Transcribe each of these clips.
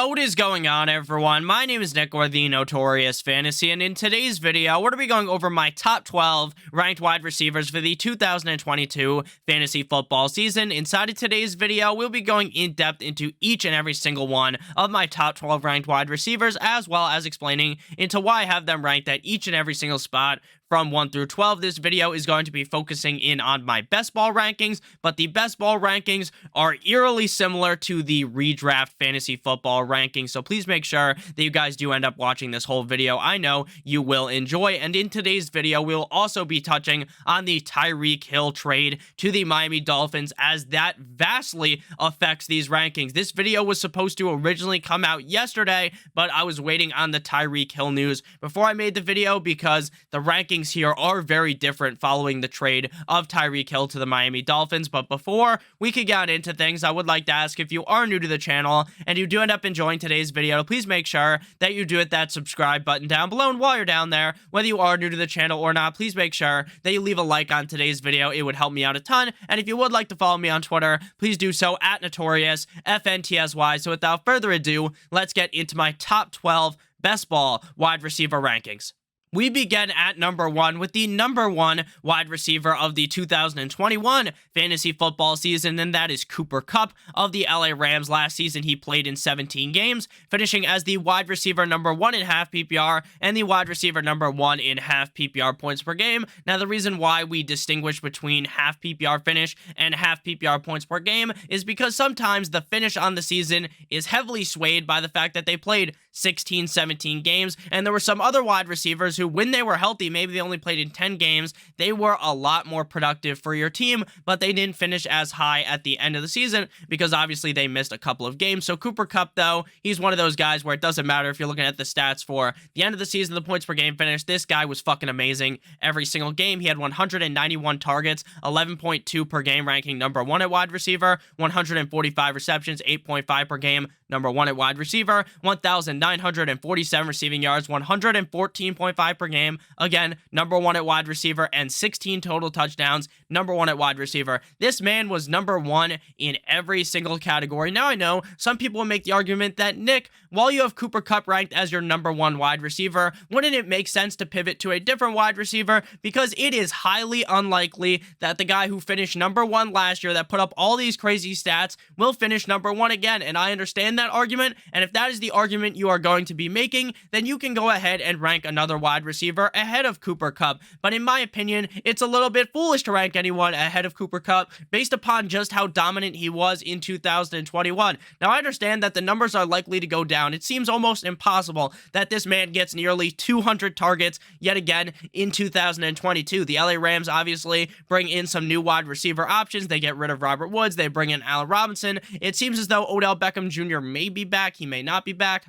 Yo, what is going on, everyone? My name is Nick, or the Notorious Fantasy, and in today's video, we're going to be going over my top 12 ranked wide receivers for the 2022 fantasy football season. Inside of today's video, we'll be going in depth into each and every single one of my top 12 ranked wide receivers, as well as explaining into why I have them ranked at each and every single spot from 1 through 12. This video is going to be focusing in on my best ball rankings, but the best ball rankings are eerily similar to the redraft fantasy football rankings, so please make sure that you guys do end up watching this whole video. I know you will enjoy, and in today's video, we'll also be touching on the Tyreek Hill trade to the Miami Dolphins, as that vastly affects these rankings. This video was supposed to originally come out yesterday, but I was waiting on the Tyreek Hill news before I made the video because the rankings here are very different following the trade of Tyreek Hill to the Miami Dolphins. But before we could get into things, I would like to ask, if you are new to the channel and you do end up enjoying today's video, please make sure that you do hit that subscribe button down below. And while you're down there, whether you are new to the channel or not, please make sure that you leave a like on today's video. It would help me out a ton. And if you would like to follow me on Twitter, please do so at Notorious FNTSY. So without further ado, let's get into my top 12 best ball wide receiver rankings. We begin at number 1 with the number 1 wide receiver of the 2021 fantasy football season, and that is Cooper Kupp of the LA Rams. Last season, he played in 17 games, finishing as the wide receiver number 1 in half PPR and the wide receiver number 1 in half PPR points per game. Now, the reason why we distinguish between half PPR finish and half PPR points per game is because sometimes the finish on the season is heavily swayed by the fact that they played 16, 17 games, and there were some other wide receivers who, when they were healthy, maybe they only played in 10 games, they were a lot more productive for your team, but they didn't finish as high at the end of the season because obviously they missed a couple of games. So Cooper Kupp, though, he's one of those guys where it doesn't matter if you're looking at the stats for the end of the season, the points per game finish. This guy was fucking amazing every single game. He had 191 targets, 11.2 per game, ranking number 1 at wide receiver, 145 receptions, 8.5 per game, number 1 at wide receiver, 1,947 receiving yards, 114.5 per game, again, number 1 at wide receiver, and 16 total touchdowns, number 1 at wide receiver. This man was number 1 in every single category. Now, I know some people will make the argument that, Nick, while you have Cooper Kupp ranked as your number 1 wide receiver, wouldn't it make sense to pivot to a different wide receiver? Because it is highly unlikely that the guy who finished number 1 last year, that put up all these crazy stats, will finish number 1 again. And I understand that argument, and if that is the argument you are going to be making, then you can go ahead and rank another wide receiver ahead of Cooper Kupp. But in my opinion, it's a little bit foolish to rank anyone ahead of Cooper Kupp based upon just how dominant he was in 2021. Now, I understand that the numbers are likely to go down. It seems almost impossible that this man gets nearly 200 targets yet again in 2022. The LA Rams obviously bring in some new wide receiver options. They get rid of Robert Woods. They bring in Allen Robinson. It seems as though Odell Beckham Jr. may be back. He may not be back.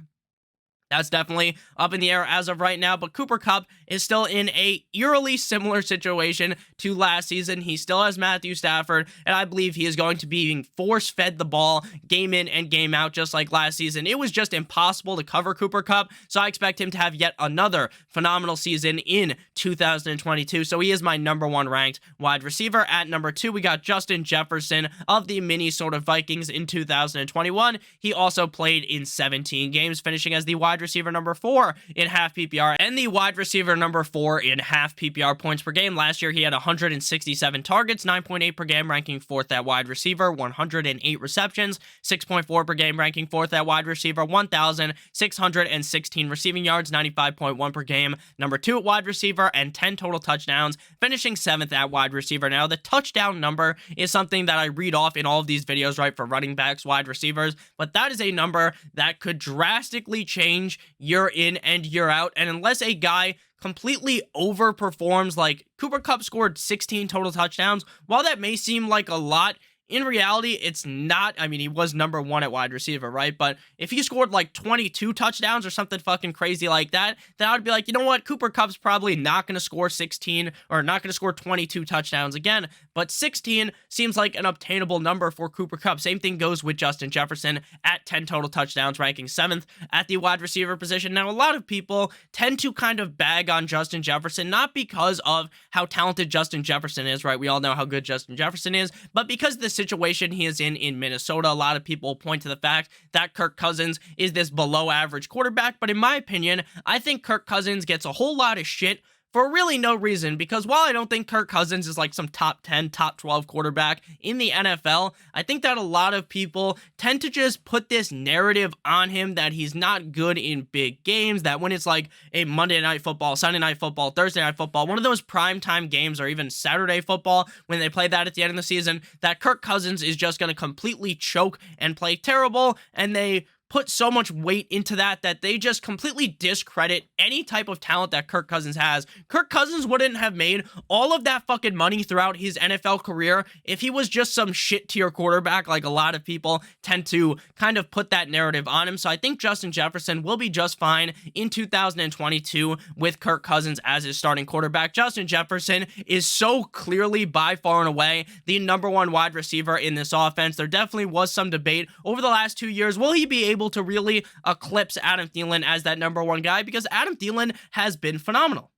That's definitely up in the air as of right now, but Cooper Kupp is still in a eerily similar situation to last season. He still has Matthew Stafford, and I believe he is going to be being force-fed the ball game in and game out just like last season. It was just impossible to cover Cooper Kupp, so I expect him to have yet another phenomenal season in 2022. So he is my number 1 ranked wide receiver. At number 2, we got Justin Jefferson of the Minnesota Vikings in 2021. He also played in 17 games, finishing as the wide receiver number 4 in half PPR and the wide receiver number 4 in half PPR points per game. Last year, he had 167 targets, 9.8 per game, ranking 4th at wide receiver, 108 receptions, 6.4 per game, ranking 4th at wide receiver, 1,616 receiving yards, 95.1 per game, number 2 at wide receiver, and 10 total touchdowns, finishing 7th at wide receiver. Now, the touchdown number is something that I read off in all of these videos, right, for running backs, wide receivers, but that is a number that could drastically change year in and year out. And unless a guy completely overperforms, like Cooper Kupp scored 16 total touchdowns, while that may seem like a lot, in reality, it's not. I mean, he was number 1 at wide receiver, right? But if he scored like 22 touchdowns or something fucking crazy like that, then I would be like, you know what? Cooper Kupp's probably not going to score 16 or not going to score 22 touchdowns again. But 16 seems like an obtainable number for Cooper Kupp. Same thing goes with Justin Jefferson at 10 total touchdowns, ranking 7th at the wide receiver position. Now, a lot of people tend to kind of bag on Justin Jefferson, not because of how talented Justin Jefferson is, right? We all know how good Justin Jefferson is, but because the situation he is in Minnesota. A lot of people point to the fact that Kirk Cousins is this below average quarterback, but in my opinion, I think Kirk Cousins gets a whole lot of shit for really no reason, because while I don't think Kirk Cousins is like some top 10, top 12 quarterback in the NFL, I think that a lot of people tend to just put this narrative on him that he's not good in big games, that when it's like a Monday Night Football, Sunday Night Football, Thursday Night Football, one of those primetime games, or even Saturday football, when they play that at the end of the season, that Kirk Cousins is just going to completely choke and play terrible, and they put so much weight into that they just completely discredit any type of talent that Kirk Cousins has. Kirk Cousins wouldn't have made all of that fucking money throughout his NFL career if he was just some shit tier quarterback, like a lot of people tend to kind of put that narrative on him. So I think Justin Jefferson will be just fine in 2022 with Kirk Cousins as his starting quarterback. Justin Jefferson is so clearly by far and away the number one wide receiver in this offense. There definitely was some debate over the last 2 years. Will he be able to really eclipse Adam Thielen as that number one guy? Because Adam Thielen has been phenomenal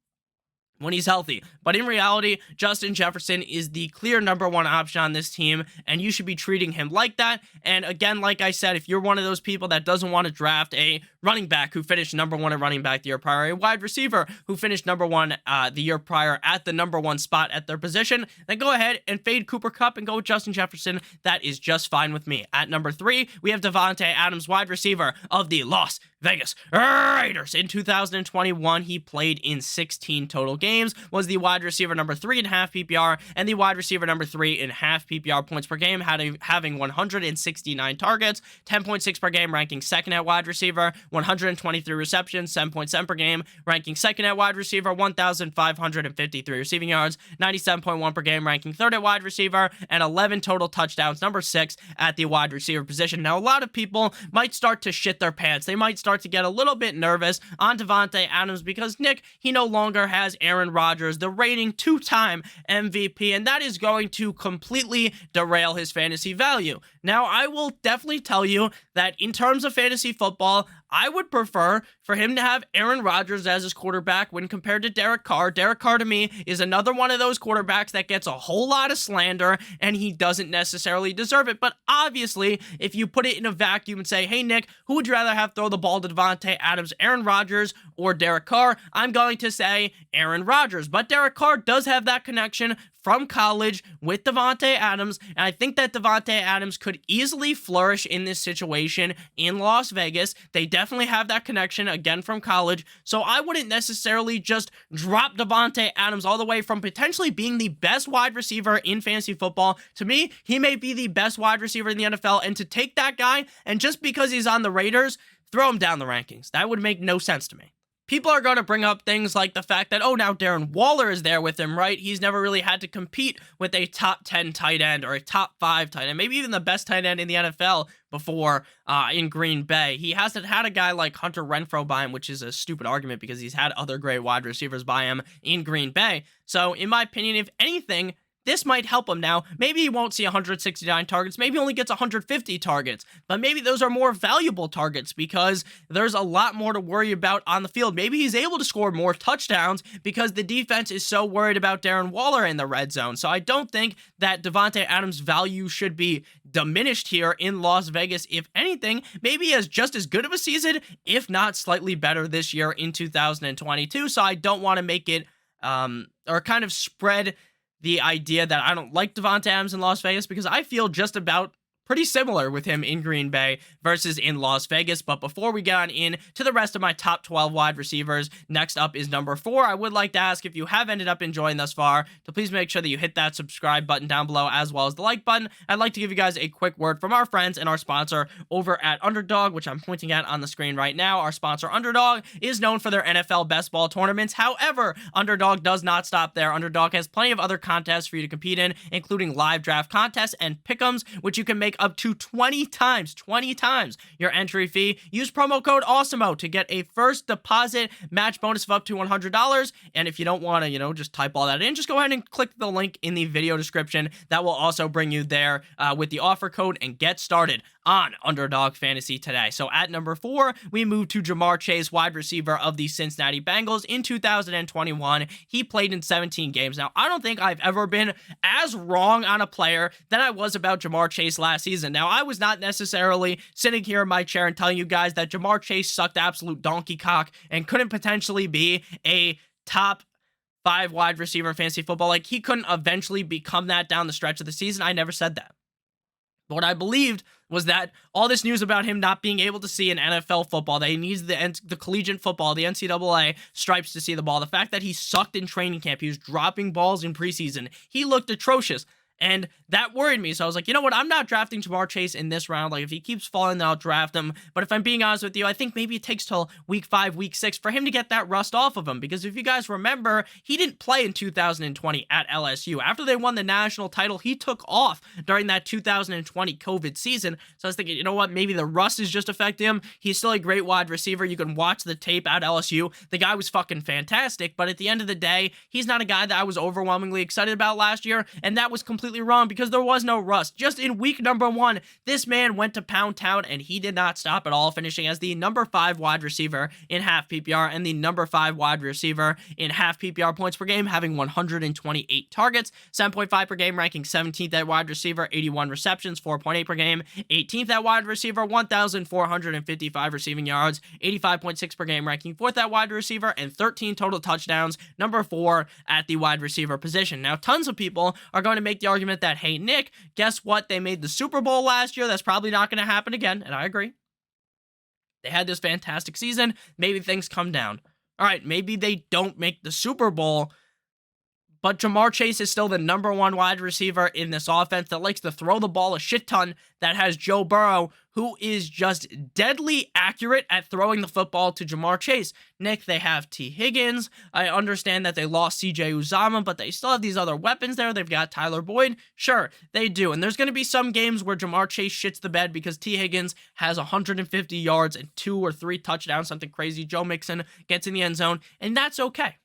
when he's healthy. But in reality, Justin Jefferson is the clear number one option on this team, and you should be treating him like that. And again, like I said, if you're one of those people that doesn't want to draft a running back who finished number one at running back the year prior, a wide receiver who finished number one the year prior at the number one spot at their position, then go ahead and fade Cooper Kupp and go with Justin Jefferson. That is just fine with me. At number 3, we have Devonta Adams, wide receiver of the Las Vegas Raiders. In 2021, he played in 16 total games, was the wide receiver number 3 in half PPR, and the wide receiver number 3 in half PPR points per game, having 169 targets, 10.6 per game, ranking second at wide receiver, 123 receptions, 7.7 per game, ranking second at wide receiver, 1,553 receiving yards, 97.1 per game, ranking third at wide receiver, and 11 total touchdowns, number 6 at the wide receiver position. Now, a lot of people might start to shit their pants. They might start to get a little bit nervous on Devonta Adams because, Nick, he no longer has Aaron Rodgers, the reigning 2-time MVP, and that is going to completely derail his fantasy value. Now, I will definitely tell you that in terms of fantasy football, I would prefer for him to have Aaron Rodgers as his quarterback when compared to Derek Carr. Derek Carr, to me, is another one of those quarterbacks that gets a whole lot of slander, and he doesn't necessarily deserve it. But obviously, if you put it in a vacuum and say, hey, Nick, who would you rather have throw the ball to Devonta Adams, Aaron Rodgers, or Derek Carr? I'm going to say Aaron Rodgers. But Derek Carr does have that connection from college with Devonta Adams, and I think that Devonta Adams could easily flourish in this situation in Las Vegas. They definitely have that connection, again, from college, so I wouldn't necessarily just drop Devonta Adams all the way from potentially being the best wide receiver in fantasy football. To me, he may be the best wide receiver in the NFL, and to take that guy, and just because he's on the Raiders, throw him down the rankings. That would make no sense to me. People are going to bring up things like the fact that, oh, now Darren Waller is there with him, right? He's never really had to compete with a top 10 tight end or a top 5 tight end, maybe even the best tight end in the NFL before in Green Bay. He hasn't had a guy like Hunter Renfrow by him, which is a stupid argument because he's had other great wide receivers by him in Green Bay. So, in my opinion, if anything, this might help him now. Maybe he won't see 169 targets. Maybe he only gets 150 targets. But maybe those are more valuable targets because there's a lot more to worry about on the field. Maybe he's able to score more touchdowns because the defense is so worried about Darren Waller in the red zone. So I don't think that Devonta Adams' value should be diminished here in Las Vegas. If anything, maybe he has just as good of a season, if not slightly better this year in 2022. So I don't want to make it or kind of spread the idea that I don't like Devonta Adams in Las Vegas, because I feel just about pretty similar with him in Green Bay versus in Las Vegas. But before we get on in to the rest of my top 12 wide receivers, next up is number 4. I would like to ask, if you have ended up enjoying thus far, to please make sure that you hit that subscribe button down below as well as the like button. I'd like to give you guys a quick word from our friends and our sponsor over at Underdog, which I'm pointing at on the screen right now. Our sponsor, Underdog, is known for their NFL best ball tournaments. However, Underdog does not stop there. Underdog has plenty of other contests for you to compete in, including live draft contests and pick'ems, which you can make up to 20 times your entry fee. Use promo code AWESOMO to get a first deposit match bonus of up to $100. And if you don't want to, just type all that in, just go ahead and click the link in the video description. That will also bring you there with the offer code and get started. on Underdog Fantasy today. So at number 4, we move to Ja'Marr Chase, wide receiver of the Cincinnati Bengals. In 2021, he played in 17 games. Now, I don't think I've ever been as wrong on a player than I was about Ja'Marr Chase last season. Now, I was not necessarily sitting here in my chair and telling you guys that Ja'Marr Chase sucked absolute donkey cock and couldn't potentially be a top 5 wide receiver in fantasy football. Like, he couldn't eventually become that down the stretch of the season. I never said that. But what I believed was that all this news about him not being able to see an NFL football, that he needs the collegiate football, the NCAA stripes to see the ball, the fact that he sucked in training camp, he was dropping balls in preseason, he looked atrocious. And that worried me. So I was like, you know what? I'm not drafting Ja'Marr Chase in this round. Like, if he keeps falling, then I'll draft him. But if I'm being honest with you, I think maybe it takes till week 5, week 6 for him to get that rust off of him. Because if you guys remember, he didn't play in 2020 at LSU. After they won the national title, he took off during that 2020 COVID season. So I was thinking, you know what? Maybe the rust is just affecting him. He's still a great wide receiver. You can watch the tape at LSU. The guy was fucking fantastic. But at the end of the day, he's not a guy that I was overwhelmingly excited about last year. And that was completely wrong because there was no rust. Just in week number 1, this man went to pound town and he did not stop at all, finishing as the number 5 wide receiver in half PPR and the number 5 wide receiver in half PPR points per game, having 128 targets, 7.5 per game, ranking 17th at wide receiver, 81 receptions, 4.8 per game, 18th at wide receiver, 1,455 receiving yards, 85.6 per game, ranking 4th at wide receiver, and 13 total touchdowns, number 4 at the wide receiver position. Now, tons of people are going to make the argument that, hey, Nick, guess what? They made the Super Bowl last year. That's probably not going to happen again, and I agree. They had this fantastic season. Maybe things come down. All right, maybe they don't make the Super Bowl, but Ja'Marr Chase is still the number 1 wide receiver in this offense that likes to throw the ball a shit ton, that has Joe Burrow, who is just deadly accurate at throwing the football to Ja'Marr Chase. Nick, they have T. Higgins. I understand that they lost C.J. Uzomah, but they still have these other weapons there. They've got Tyler Boyd. Sure, they do. And there's going to be some games where Ja'Marr Chase shits the bed because T. Higgins has 150 yards and 2 or 3 touchdowns, something crazy. Joe Mixon gets in the end zone, and that's okay.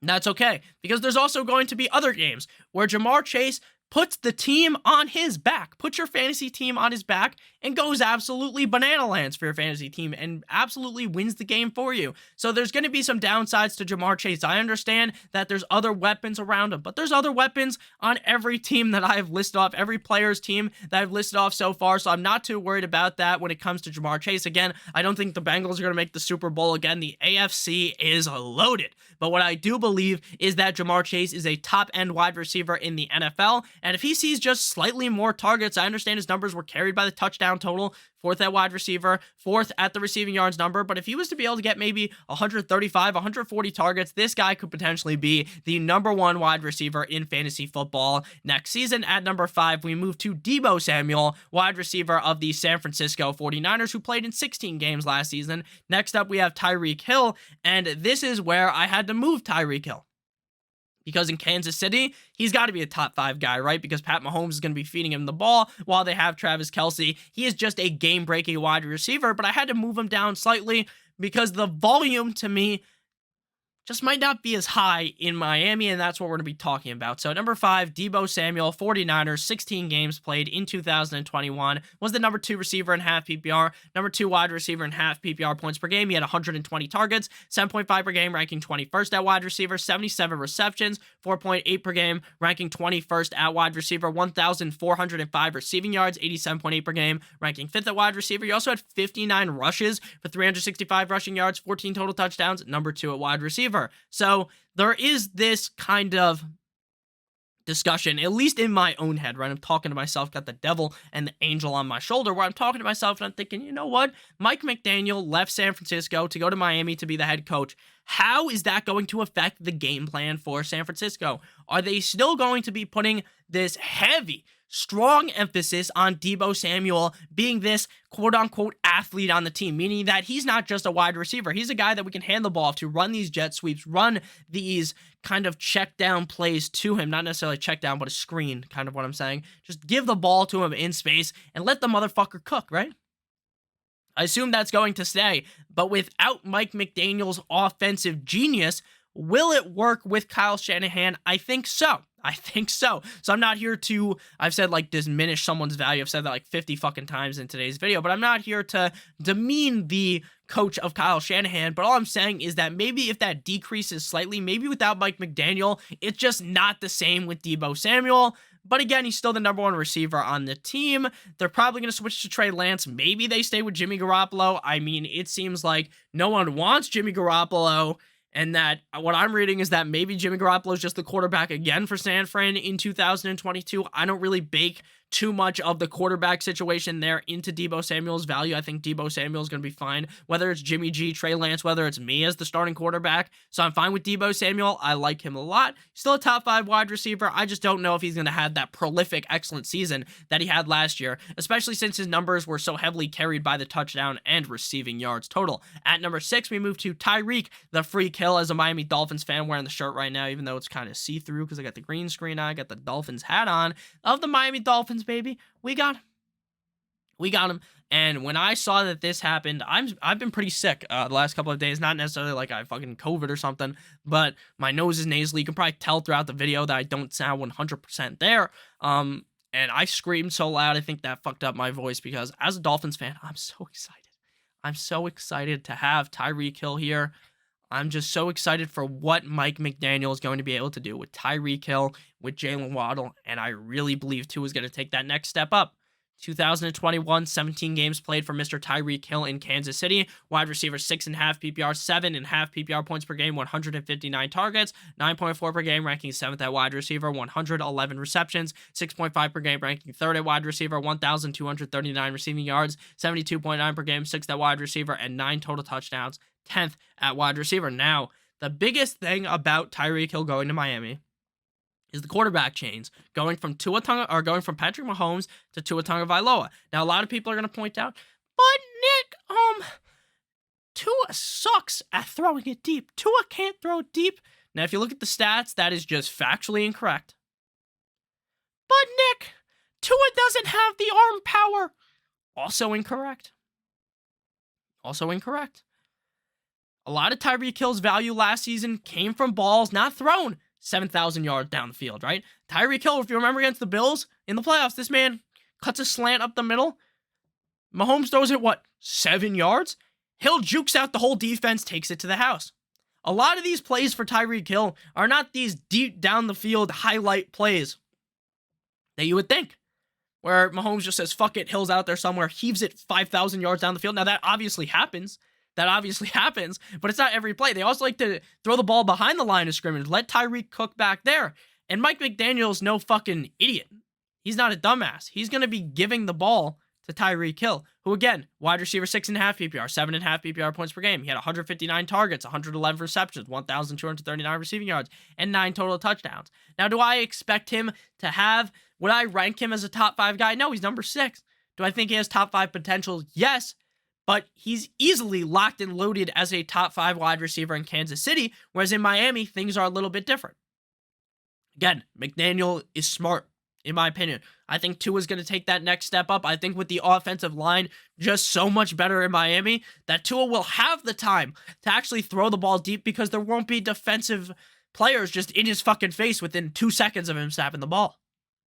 That's okay, because there's also going to be other games where Ja'Marr Chase puts the team on his back, puts your fantasy team on his back, and goes absolutely banana lands for your fantasy team and absolutely wins the game for you. So there's going to be some downsides to Ja'Marr Chase. I understand that there's other weapons around him, but there's other weapons on every team that I've listed off, every player's team that I've listed off so far, so I'm not too worried about that when it comes to Ja'Marr Chase. Again, I don't think the Bengals are going to make the Super Bowl again. The AFC is loaded. But what I do believe is that Ja'Marr Chase is a top-end wide receiver in the NFL, and if he sees just slightly more targets, I understand his numbers were carried by the touchdown total, 4th at wide receiver, 4th at the receiving yards number, but if he was to be able to get maybe 135, 140 targets, this guy could potentially be the number 1 wide receiver in fantasy football next season. At number 5, we move to Debo Samuel, wide receiver of the San Francisco 49ers, who played in 16 games last season. Next up, we have Tyreek Hill, and this is where I had to move Tyreek Hill. Because in Kansas City, he's got to be a top 5 guy, right? Because Pat Mahomes is going to be feeding him the ball while they have Travis Kelce. He is just a game-breaking wide receiver, but I had to move him down slightly because the volume to me just might not be as high in Miami, and that's what we're going to be talking about. So number 5, Debo Samuel, 49ers, 16 games played in 2021, was the number 2 receiver in half PPR, number 2 wide receiver in half PPR points per game. He had 120 targets, 7.5 per game, ranking 21st at wide receiver, 77 receptions, 4.8 per game, ranking 21st at wide receiver, 1,405 receiving yards, 87.8 per game, ranking 5th at wide receiver. He also had 59 rushes for 365 rushing yards, 14 total touchdowns, number 2 at wide receiver. So there is this kind of discussion, at least in my own head, right? I'm talking to myself, got the devil and the angel on my shoulder, where I'm talking to myself and I'm thinking, you know what? Mike McDaniel left San Francisco to go to Miami to be the head coach. How is that going to affect the game plan for San Francisco? Are they still going to be putting this heavy, strong emphasis on Debo Samuel being this quote-unquote athlete on the team, meaning that he's not just a wide receiver. He's a guy that we can hand the ball off to, run these jet sweeps, run these kind of check down plays to him, not necessarily check down, but a screen, kind of what I'm saying. Just give the ball to him in space and let the motherfucker cook, right? I assume that's going to stay, but without Mike McDaniel's offensive genius, Will it work with Kyle Shanahan? I think so. So I'm not here to, I've said like diminish someone's value. I've said that like 50 fucking times in today's video, but I'm not here to demean the coach of Kyle Shanahan. But all I'm saying is that maybe if that decreases slightly, maybe without Mike McDaniel, it's just not the same with Debo Samuel. But again, he's still the #1 receiver on the team. They're probably going to switch to Trey Lance. Maybe they stay with Jimmy Garoppolo. I mean, it seems like no one wants Jimmy Garoppolo. And that what I'm reading is that maybe Jimmy Garoppolo is just the quarterback again for San Fran in 2022. I don't really bake too much of the quarterback situation there into Debo Samuel's value. I think Debo Samuel is going to be fine, whether it's Jimmy G, Trey Lance, whether it's me as the starting quarterback. So I'm fine with Debo Samuel. I like him a lot. Still a top 5 wide receiver. I just don't know if he's going to have that prolific, excellent season that he had last year, especially since his numbers were so heavily carried by the touchdown and receiving yards total. At number 6, we move to Tyreek, the free kill, as a Miami Dolphins fan wearing the shirt right now, even though it's kind of see-through because I got the green screen on, I got the Dolphins hat on, of the Miami Dolphins, baby. We got him. And when I saw that this happened, I've been pretty sick the last couple of days. Not necessarily like I fucking COVID or something, but my nose is nasally. You can probably tell throughout the video that I don't sound 100% there. And I screamed so loud, I think that fucked up my voice, because as a Dolphins fan, I'm so excited. I'm so excited to have Tyreek Hill here. I'm just so excited for what Mike McDaniel is going to be able to do with Tyreek Hill, with Jalen Waddle, and I really believe Tua is going to take that next step up. 2021, 17 games played for Mr. Tyreek Hill in Kansas City. Wide receiver, 6.5 PPR, 7.5 PPR points per game, 159 targets, 9.4 per game, ranking 7th at wide receiver, 111 receptions, 6.5 per game, ranking 3rd at wide receiver, 1,239 receiving yards, 72.9 per game, 6th at wide receiver, and 9 total touchdowns, 10th at wide receiver. Now, the biggest thing about Tyreek Hill going to Miami is the quarterback chains, going from Patrick Mahomes to Tua Tagovailoa. Now, a lot of people are going to point out, but Nick, Tua sucks at throwing it deep. Tua can't throw it deep. Now, if you look at the stats, that is just factually incorrect. But Nick, Tua doesn't have the arm power. Also incorrect. A lot of Tyreek Hill's value last season came from balls not thrown 7,000 yards down the field, right? Tyreek Hill, if you remember against the Bills in the playoffs, this man cuts a slant up the middle. Mahomes throws it, 7 yards? Hill jukes out the whole defense, takes it to the house. A lot of these plays for Tyreek Hill are not these deep down the field highlight plays that you would think, where Mahomes just says, fuck it, Hill's out there somewhere, heaves it 5,000 yards down the field. Now, that obviously happens, but it's not every play. They also like to throw the ball behind the line of scrimmage, let Tyreek cook back there. And Mike McDaniel's no fucking idiot. He's not a dumbass. He's going to be giving the ball to Tyreek Hill, who, again, wide receiver, 6.5 PPR, 7.5 PPR points per game. He had 159 targets, 111 receptions, 1,239 receiving yards, and 9 total touchdowns. Now, do I expect him to have, would I rank him as a top 5 guy? No, he's number 6. Do I think he has top 5 potential? Yes. But he's easily locked and loaded as a top 5 wide receiver in Kansas City, whereas in Miami, things are a little bit different. Again, McDaniel is smart, in my opinion. I think Tua's going to take that next step up. I think with the offensive line just so much better in Miami, that Tua will have the time to actually throw the ball deep, because there won't be defensive players just in his fucking face within 2 seconds of him snapping the ball.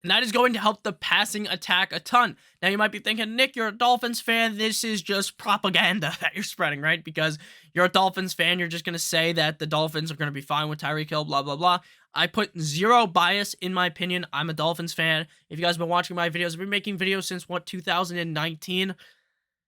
And that is going to help the passing attack a ton. Now, you might be thinking, Nick, you're a Dolphins fan. This is just propaganda that you're spreading, right? Because you're a Dolphins fan. You're just going to say that the Dolphins are going to be fine with Tyreek Hill, blah, blah, blah. I put zero bias in my opinion. I'm a Dolphins fan. If you guys have been watching my videos, I've been making videos since, 2019?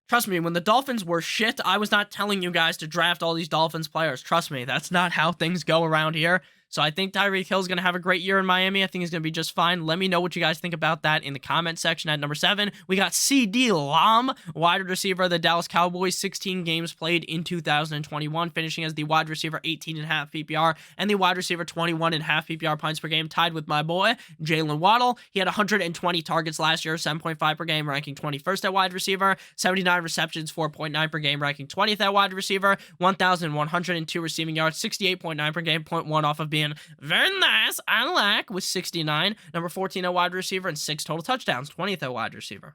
Trust me, when the Dolphins were shit, I was not telling you guys to draft all these Dolphins players. Trust me, that's not how things go around here. So I think Tyreek Hill is going to have a great year in Miami. I think he's going to be just fine. Let me know what you guys think about that in the comment section. At number 7, we got CeeDee Lamb, wide receiver of the Dallas Cowboys, 16 games played in 2021, finishing as the wide receiver 18.5 PPR and the wide receiver 21.5 PPR points per game, tied with my boy, Jalen Waddle. He had 120 targets last year, 7.5 per game, ranking 21st at wide receiver, 79 receptions, 4.9 per game, ranking 20th at wide receiver, 1,102 receiving yards, 68.9 per game, 0.1 off of being very nice, I like, with 69, number 14 at wide receiver, and 6 total touchdowns, 20th at wide receiver.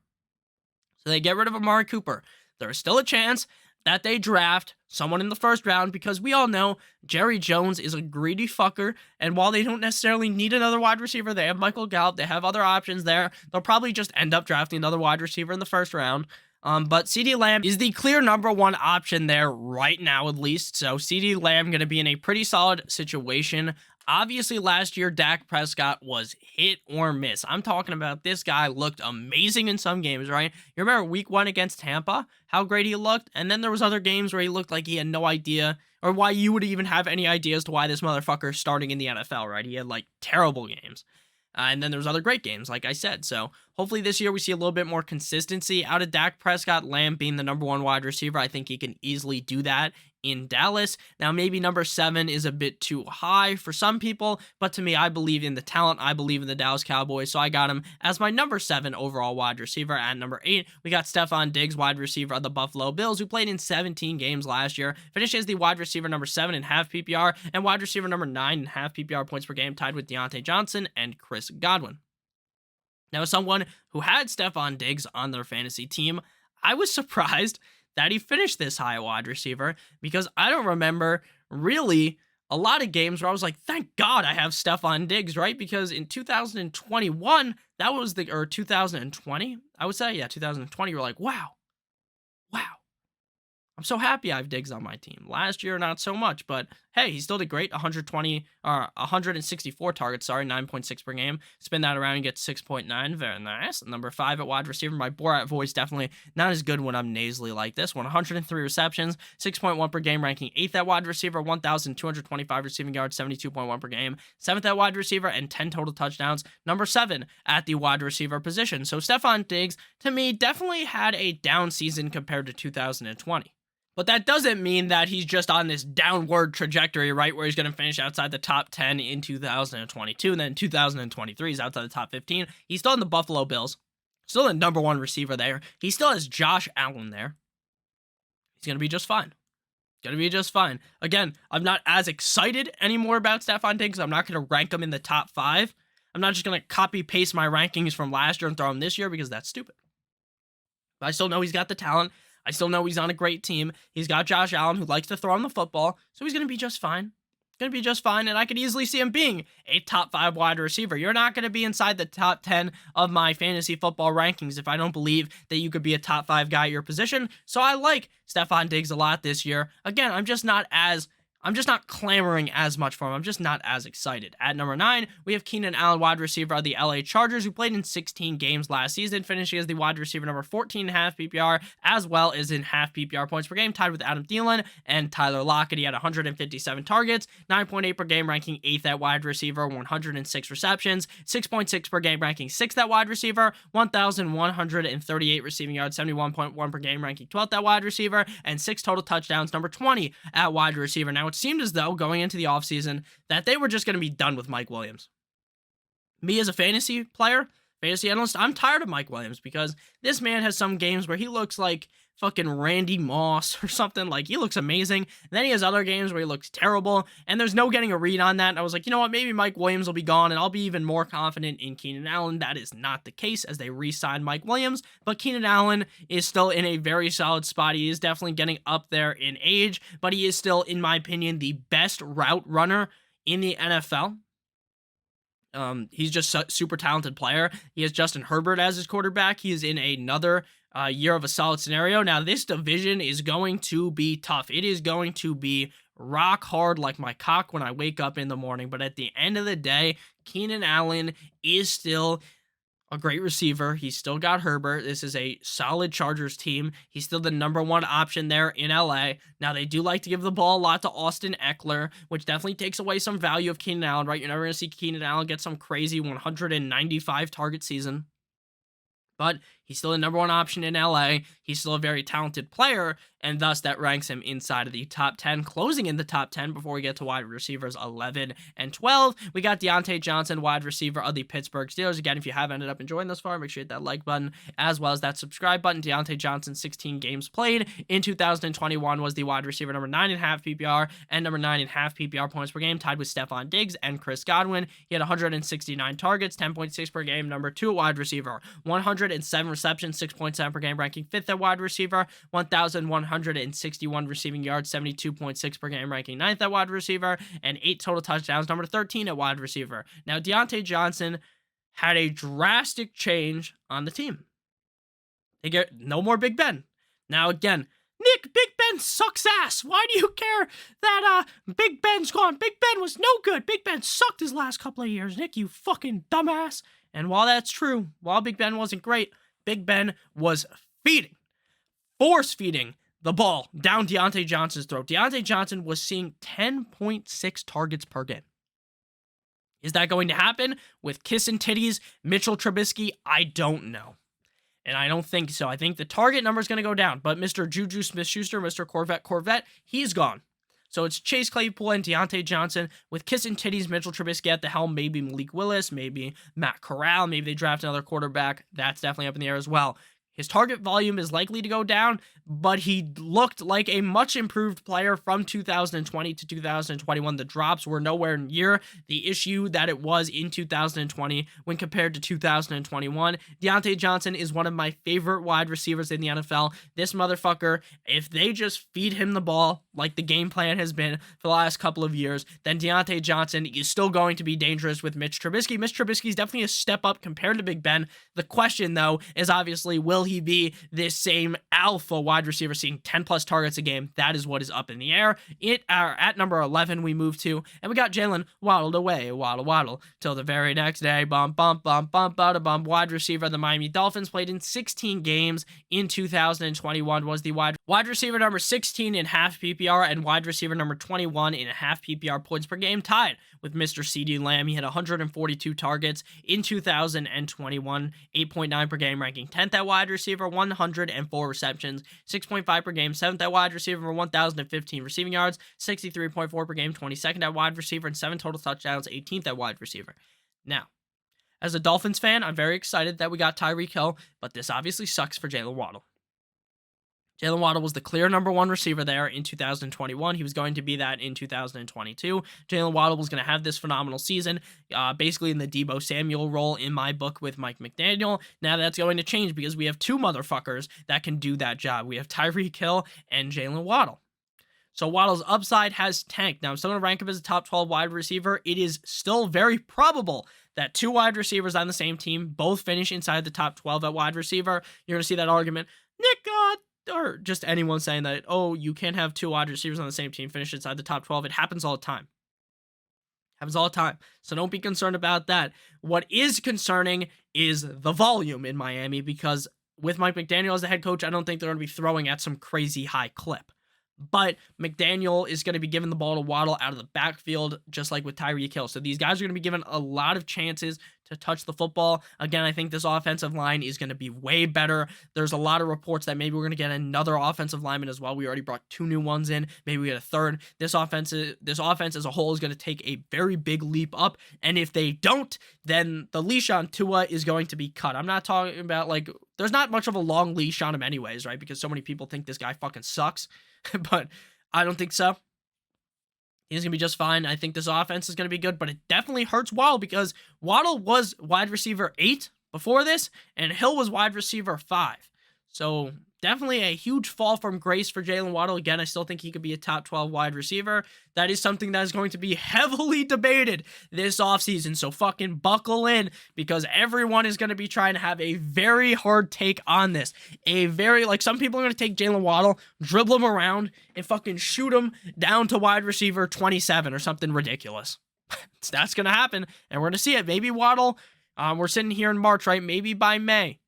So they get rid of Amari Cooper. There is still a chance that they draft someone in the first round, because we all know Jerry Jones is a greedy fucker, and while they don't necessarily need another wide receiver, they have Michael Gallup, they have other options there. They'll probably just end up drafting another wide receiver in the first round. But CeeDee Lamb is the clear number one option there right now, at least. So CeeDee Lamb going to be in a pretty solid situation. Obviously, last year, Dak Prescott was hit or miss. I'm talking about this guy looked amazing in some games, right? You remember week 1 against Tampa, how great he looked? And then there was other games where he looked like he had no idea, or why you would even have any idea as to why this motherfucker is starting in the NFL, right? He had, like, terrible games. And then there was other great games, like I said. So hopefully this year we see a little bit more consistency out of Dak Prescott. Lamb being the number 1 wide receiver, I think he can easily do that in Dallas. Now, maybe number 7 is a bit too high for some people, but to me, I believe in the talent. I believe in the Dallas Cowboys, so I got him as my number 7 overall wide receiver. At number 8, we got Stefan Diggs, wide receiver of the Buffalo Bills, who played in 17 games last year, finished as the wide receiver number 7 in half PPR, and wide receiver number 9 in half PPR points per game, tied with Deontay Johnson and Chris Godwin. Now, as someone who had Stefan Diggs on their fantasy team, I was surprised that he finished this high wide receiver, because I don't remember really a lot of games where I was like, thank God I have Stefan Diggs, right? Because in 2021, or 2020, I would say, yeah, 2020, you're like, wow. I'm so happy I have Diggs on my team. Last year, not so much, but hey, he still did great. 164 targets, 9.6 per game. Spin that around and get 6.9. Very nice. Number 5 at wide receiver. My Borat voice definitely not as good when I'm nasally like this. 103 receptions, 6.1 per game, ranking 8th at wide receiver, 1,225 receiving yards, 72.1 per game. 7th at wide receiver, and 10 total touchdowns. Number 7 at the wide receiver position. So Stefan Diggs, to me, definitely had a down season compared to 2020. But that doesn't mean that he's just on this downward trajectory, right, where he's going to finish outside the top 10 in 2022, and then 2023 he's outside the top 15. He's still in the Buffalo Bills, still the number 1 receiver there. He still has Josh Allen there. He's going to be just fine. Again, I'm not as excited anymore about Stefan Diggs. I'm not going to rank him in the top 5. I'm not just going to copy-paste my rankings from last year and throw him this year, because that's stupid. But I still know he's got the talent. I still know he's on a great team. He's got Josh Allen, who likes to throw him the football, so he's going to be just fine. And I could easily see him being a top 5 wide receiver. You're not going to be inside the top 10 of my fantasy football rankings if I don't believe that you could be a top 5 guy at your position. So I like Stefan Diggs a lot this year. Again, I'm just not clamoring as much for him. I'm just not as excited. At number 9, we have Keenan Allen, wide receiver of the LA Chargers, who played in 16 games last season, finishing as the wide receiver number 14 in half PPR, as well as in half PPR points per game, tied with Adam Thielen and Tyler Lockett. He had 157 targets, 9.8 per game, ranking 8th at wide receiver, 106 receptions, 6.6 per game, ranking 6th at wide receiver, 1,138 receiving yards, 71.1 per game, ranking 12th at wide receiver, and 6 total touchdowns, number 20 at wide receiver. Now, it seemed as though going into the offseason that they were just going to be done with Mike Williams. Me as a fantasy player, fantasy analyst, I'm tired of Mike Williams, because this man has some games where he looks like fucking Randy Moss or something. Like, he looks amazing. And then he has other games where he looks terrible, and there's no getting a read on that. And I was like, you know what, maybe Mike Williams will be gone, and I'll be even more confident in Keenan Allen. That is not the case, as they re-signed Mike Williams, but Keenan Allen is still in a very solid spot. He is definitely getting up there in age, but he is still, in my opinion, the best route runner in the NFL. He's just a super talented player. He has Justin Herbert as his quarterback. He is in another year of a solid scenario. Now, this division is going to be tough. It is going to be rock hard like my cock when I wake up in the morning. But at the end of the day, Keenan Allen is still a great receiver. He's still got Herbert. This is a solid Chargers team. He's still the number 1 option there in LA. Now, they do like to give the ball a lot to Austin Eckler, which definitely takes away some value of Keenan Allen, right? You're never going to see Keenan Allen get some crazy 195 target season. But he's still the number 1 option in LA. He's still a very talented player, and thus that ranks him inside of the top 10, closing in the top 10 before we get to wide receivers 11 and 12. We got Deontay Johnson, wide receiver of the Pittsburgh Steelers. Again, if you have ended up enjoying this far, make sure you hit that like button as well as that subscribe button. Deontay Johnson, 16 games played in 2021, was the wide receiver number 9 in half PPR and number 9 in half PPR points per game, tied with Stefan Diggs and Chris Godwin. He had 169 targets, 10.6 per game, number 2 wide receiver, 107 receptions, 6.7 per game, ranking 5th at wide receiver, 1,161 receiving yards, 72.6 per game, ranking 9th at wide receiver, and 8 total touchdowns, number 13 at wide receiver. Now, Deontay Johnson had a drastic change on the team. They get no more Big Ben. Now, again, Nick, Big Ben sucks ass. Why do you care that Big Ben's gone? Big Ben was no good. Big Ben sucked his last couple of years. Nick, you fucking dumbass. And while that's true, while Big Ben wasn't great, Big Ben was force-feeding the ball down Deontay Johnson's throat. Deontay Johnson was seeing 10.6 targets per game. Is that going to happen with kissing titties, Mitchell Trubisky? I don't know. And I don't think so. I think the target number is going to go down. But Mr. Juju Smith-Schuster, Mr. Corvette, he's gone. So it's Chase Claypool and Deontay Johnson with kissing titties, Mitchell Trubisky at the helm. Maybe Malik Willis, maybe Matt Corral. Maybe they draft another quarterback. That's definitely up in the air as well. His target volume is likely to go down, but he looked like a much improved player from 2020 to 2021. The drops were nowhere near the issue that it was in 2020 when compared to 2021. Deontay Johnson is one of my favorite wide receivers in the NFL. This motherfucker, if they just feed him the ball like the game plan has been for the last couple of years, then Deontay Johnson is still going to be dangerous with Mitch Trubisky. Mitch Trubisky is definitely a step up compared to Big Ben. The question, though, is obviously, will he be this same alpha wide receiver seeing 10 plus targets a game? That is what is up in the air. At number 11 we move to, and we got Jalen waddled away, waddle till the very next day. Bump, wide receiver of the Miami Dolphins, played in 16 games in 2021, was the wide receiver number 16 in half PPR and wide receiver number 21 in half PPR points per game, tied with Mr. CeeDee Lamb. He had 142 targets in 2021, 8.9 per game, ranking 10th at wide receiver, 104 receptions, 6.5 per game, 7th at wide receiver, 1,015 receiving yards, 63.4 per game, 22nd at wide receiver, and 7 total touchdowns, 18th at wide receiver. Now, as a Dolphins fan, I'm very excited that we got Tyreek Hill, but this obviously sucks for Jalen Waddle. Jalen Waddle was the clear number 1 receiver there in 2021. He was going to be that in 2022. Jalen Waddle was going to have this phenomenal season, basically in the Debo Samuel role in my book with Mike McDaniel. Now that's going to change because we have 2 motherfuckers that can do that job. We have Tyreek Hill and Jalen Waddle. So Waddle's upside has tanked. Now, I'm still going to rank him as a top 12 wide receiver. It is still very probable that 2 wide receivers on the same team both finish inside the top 12 at wide receiver. You're going to see that argument, Nick, or just anyone saying that, oh, you can't have 2 wide receivers on the same team finish inside the top 12. It happens all the time. So don't be concerned about that. What is concerning is the volume in Miami, because with Mike McDaniel as the head coach, I don't think they're going to be throwing at some crazy high clip. But McDaniel is going to be giving the ball to Waddle out of the backfield, just like with Tyreek Hill. So these guys are going to be given a lot of chances to touch the football. Again, I think this offensive line is going to be way better. There's a lot of reports that maybe we're going to get another offensive lineman as well. We already brought 2 new ones in. Maybe we get a third. This offense as a whole is going to take a very big leap up. And if they don't, then the leash on Tua is going to be cut. I'm not talking about, like, there's not much of a long leash on him anyways, right? Because so many people think this guy fucking sucks. But I don't think so. He's going to be just fine. I think this offense is going to be good, but it definitely hurts Waddle because Waddle was wide receiver 8 before this, and Hill was wide receiver 5. So definitely a huge fall from grace for Jalen Waddle. Again, I still think he could be a top 12 wide receiver. That is something that is going to be heavily debated this offseason. So fucking buckle in, because everyone is going to be trying to have a very hard take on this. Some people are going to take Jalen Waddle, dribble him around, and fucking shoot him down to wide receiver 27 or something ridiculous. That's going to happen, and we're going to see it. Maybe Waddle, we're sitting here in March, right? Maybe by May,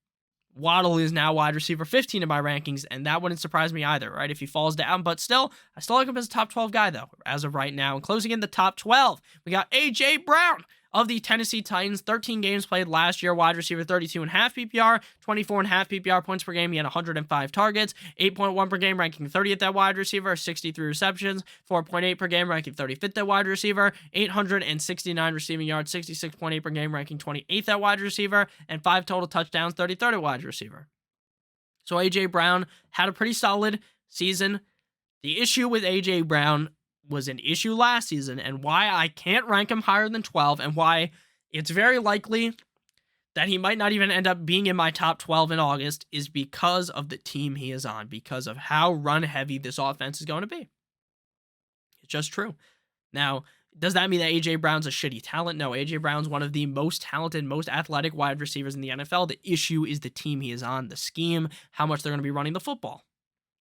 Waddle is now wide receiver 15 in my rankings, and that wouldn't surprise me either, right? If he falls down, but still, I still like him as a top 12 guy, though, as of right now. And closing in the top 12, we got A.J. Brown of the Tennessee Titans. 13 games played last year, wide receiver 32.5 PPR, 24.5 PPR points per game. He had 105 targets, 8.1 per game, ranking 30th at wide receiver, 63 receptions, 4.8 per game, ranking 35th at wide receiver, 869 receiving yards, 66.8 per game, ranking 28th at wide receiver, and 5 total touchdowns, 33rd at wide receiver. So A.J. Brown had a pretty solid season. The issue with A.J. Brown was an issue last season, and why I can't rank him higher than 12, and why it's very likely that he might not even end up being in my top 12 in August is because of the team he is on, because of how run heavy this offense is going to be. It's just true. Now, does that mean that A.J. Brown's a shitty talent? No, A.J. Brown's one of the most talented, most athletic wide receivers in the NFL. The issue is the team he is on, the scheme, how much they're going to be running the football.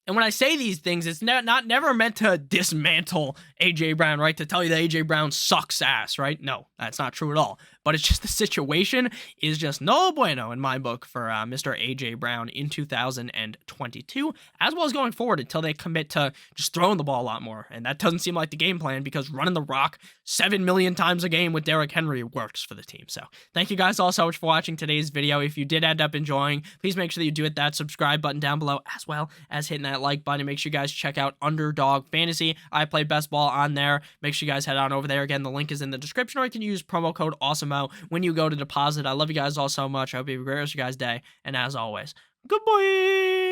And when I say these things, it's never meant to dismantle A.J. Brown, right? To tell you that A.J. Brown sucks ass, right? No, that's not true at all. But it's just the situation is just no bueno in my book for Mr. A.J. Brown in 2022, as well as going forward until they commit to just throwing the ball a lot more. And that doesn't seem like the game plan because running the rock 7 million times a game with Derrick Henry works for the team. So thank you guys all so much for watching today's video. If you did end up enjoying, please make sure that you do hit that subscribe button down below, as well as hitting that like button. Make sure you guys check out Underdog Fantasy. I play best ball on there. Make sure you guys head on over there. Again, the link is in the description, or you can use promo code AWESOMO when you go to deposit. I love you guys all so much. I hope you have a great rest of your guys' day. And as always, goodbye.